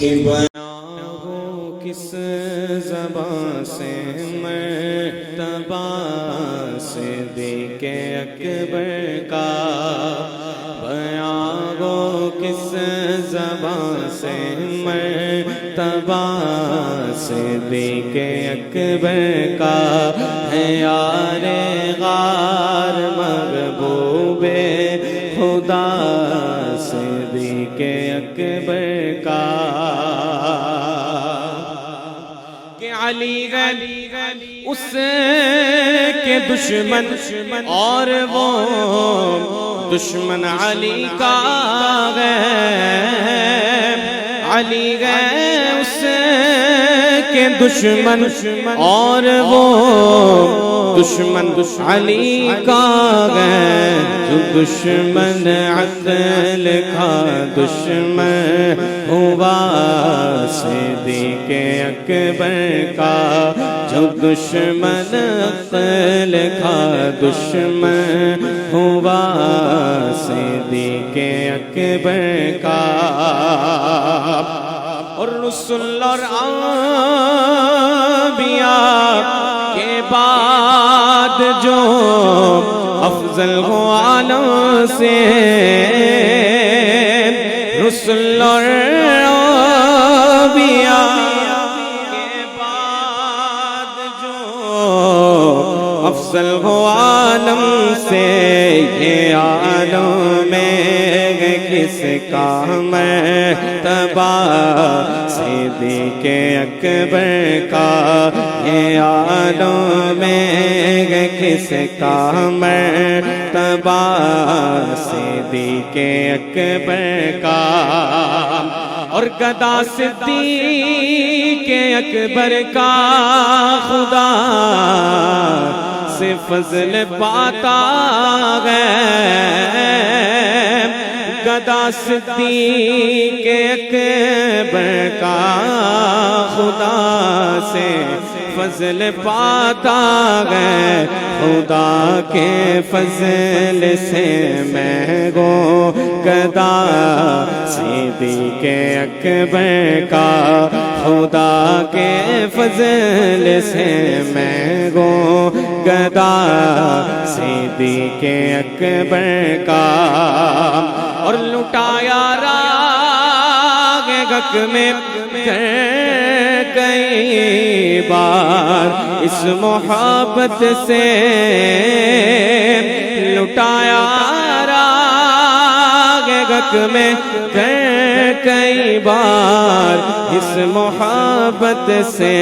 کہ بیان ہو کس زبان سے مرتبہ صدیق اکبر کا، بیان ہو کس زبان سے مرتبہ صدیق اکبر کا، ہے یار غار محبوب خدا صدیق اکبر کا، کہ علی اس کے دشمن اور وہ دشمن علی کا غیب، علی اس کے دشمن اور وہ دشمن علی کا غیب، جو دشمن عقل کا دشمن ہوا صدیق اکبر کا، جو دشمن عقل کا دشمن ہوا صدیق اکبر کا، اور رسول اور انبیاء کے بعد جو افضل ہو عالم سے، رسول اور انبیاء کے بعد جو افضل ہو عالم سے، یہ عالم میں کس کا مرتبہ صدیق اکبر کا، یہ عالم میں کس کا مرتبہ صدیق اکبر کا، اور گدا صدیق اکبر کا خدا سے فضل پاتا ہے، گدا صدیق اکبر کا خدا سے فضل پاتا ہے، خدا کے فضل سے میں گو گدا صدیق اکبر کا، خدا کے فضل سے میں گو گدا صدیق اکبر کا، اور لٹایا راگ گک میں کئی بار اس محبت سے، لٹایا راگ گک میں کئی بار اس محبت سے،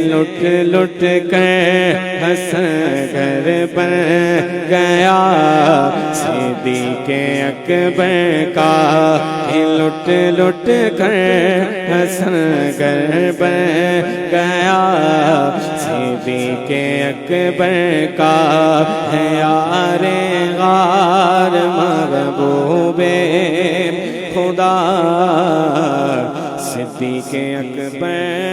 لٹ لٹ کر حسن کر بن گیا صدیق اکبر کا، لٹ لٹ کر حسن کر بن گیا صدیق اکبر کا، ہے یار غار محبوب خدا صدیق اکبر